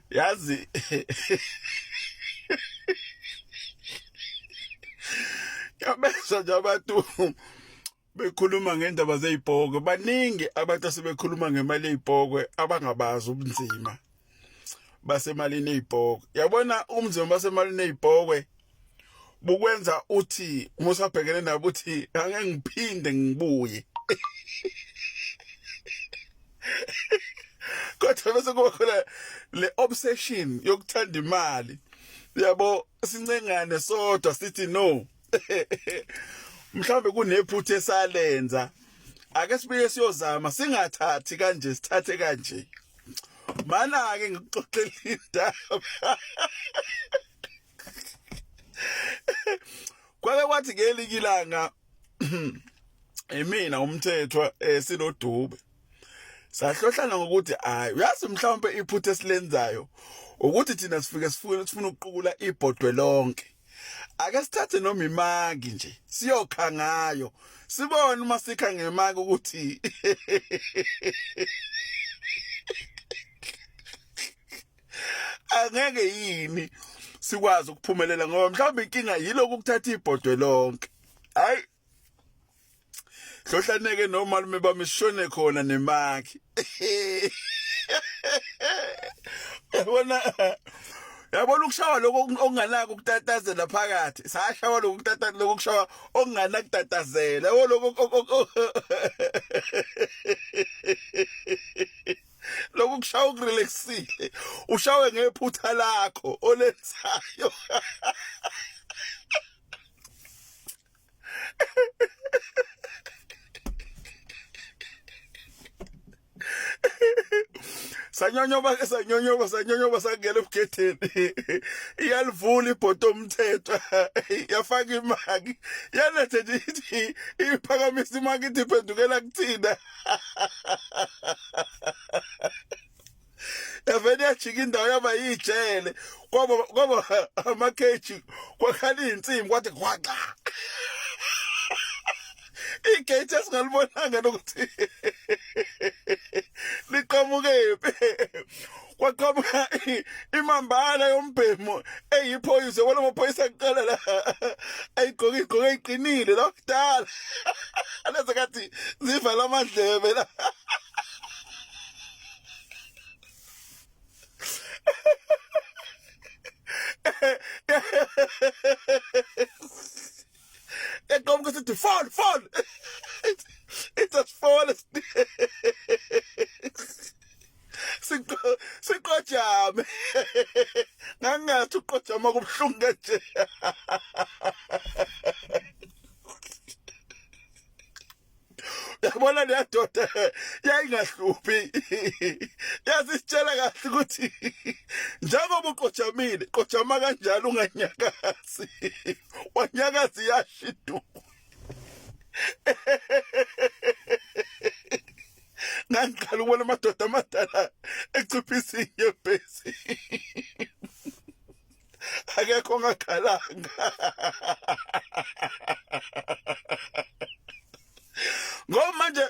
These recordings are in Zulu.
yazi yabezwa nje abantu bekhuluma ngendaba zezibhokwe baningi abantu asebekhuluma ngemali yezibhokwe abangabazi ubunzima basemalini yezibhokwe. Yabona umzimba basemalini yezibhokwe bukwenza uthi musabhekene nabo uthi angeke ngiphinde ngibuye. Kodwa bese kuba khona le obsession yokuthanda imali. Yabo sincengane sodwa sithi no. Mhlambe kunephutha esalenza. Ake sibuye siyozama singathathi kanje sithathe kanje. Mana ke ngikuxoxela indaba. Kwake kwathi ngelikilanga emina umthethwa sinodube. Sahlohlana ngokuthi hayi uyazi mhlawumbe iphutha esilenzayo ukuthi thina sifuna ukuqukula ibhodwe lonke. Ake sithathe noma imaki nje siyokha ngayo sibone uma sikha ngemaki ukuthi angeke yini sikwazi ukuphumelela ngoba mhlawumbe inkinga yiloko ukuthatha ibhodwe lonke. Hayi hlohlaneke nomalume bami sishone khona nemaki. Yabona ukushawa lokho okunganaka ukutatazela phakathi. Sashawa lokho kushawa okunganaka ukutatazela. Yabo lokho kushawa ukurelaxile. Ushawe ngephutha lakho olenzayo. Sanyonyoba sangena ebugedeni. Iyalivula ibhodo umthethwa. Yafaka imaki. Yanethe nje iphakamisa imaki ithi iphendukela kuthina. Yavele yajika indawo yaba yijele. Kwaba amakheji kwakhala insimbi kwathi kwaxa. Igate esingalibonanga nokuthi liqhamuke kwaqhamuka imambala yombhemo eyiphoyisa wona amaphoyisa aqala la ayigqoke eqinile la kudala leza kathi zivala amadlebe la. Eqhamuka sithi fall. It's as fall as siqojame ngangathi uqojama kubuhlungu nje. Yabona le doda yayingahluphi. Yasitshela kahle ukuthi njengoba uqojamile qojama kanjalo unganyakazi. Wanyakazi yashidu. Ngiqala ukubona amadoda amadala eciphisa inyembezi. Akekho ongakhalanga. Ngoba manje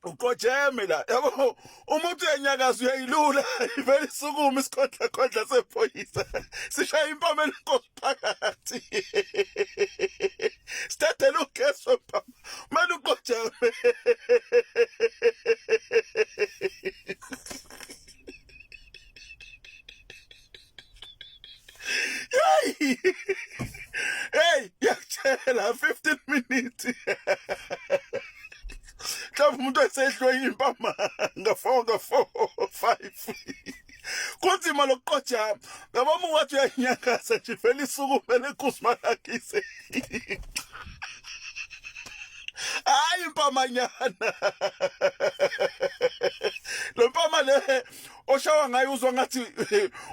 uqojeme la yabo umuntu uyanyakaza uyayilula ivele isukuma isikhodla sephoyisa sishaya impamela inkosi phakathi. Sithathe lokheso pha manje uqojeme. Hey yakutshela 15 minutes. Mhlawumbe umuntu esehlwe impama nga4 5. Kunzima lokuqojama ngoba ungathi uyanyakaza nje vele isukumele ikhusima lakise. Hayi impamanyana. Lo mpama le oshawa ngayo uzwa ngathi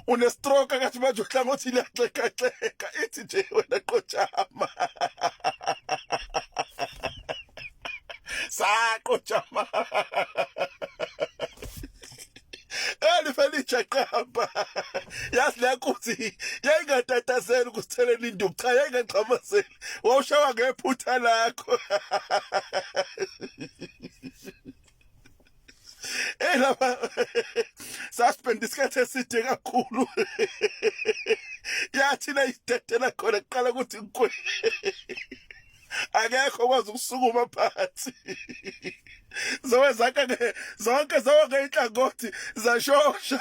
une stroke akathi manje uhlangothi liyaxeka ithi nje wena qojama. Saqojama. Elifeli chaqamba. Yazi la kuthi yayingatatazela ukusitheleni induku cha yayingaqhamaseli. Wawushawa ngephutha lakho. lapha suspend isikhathi eside kakhulu. Yathi la idedela khona kuqala ukuthi ngikwe. Akekho okwazi ukusukuma phansi. Zonke inhlangothi zashosha.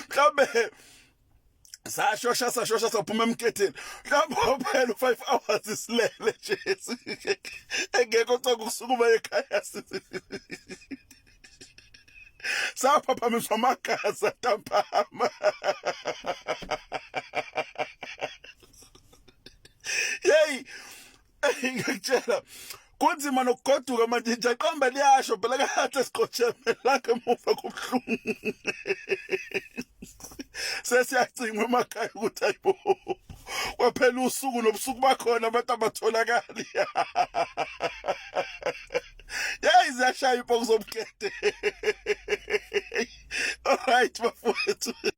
Mhlambe sashosha saphuma emketheni. Mhlambe phela u5 hours isilele nje. Engekho canga ukusukuma ekhaya. Saphaphamiswa amagazi atampama. Hey, ngiyakutshela kunzima nokugoduka manje ijaqamba liyasho phela kade siqotheme lakhe emuva kubuhlungu. Sesiyacingwa emakhaya ukuthi ayibo kwaphela usuku nobusuku bakhona abantu abatholakali. Hey, ziyashaya ipoku zomkete. All right bafowethu.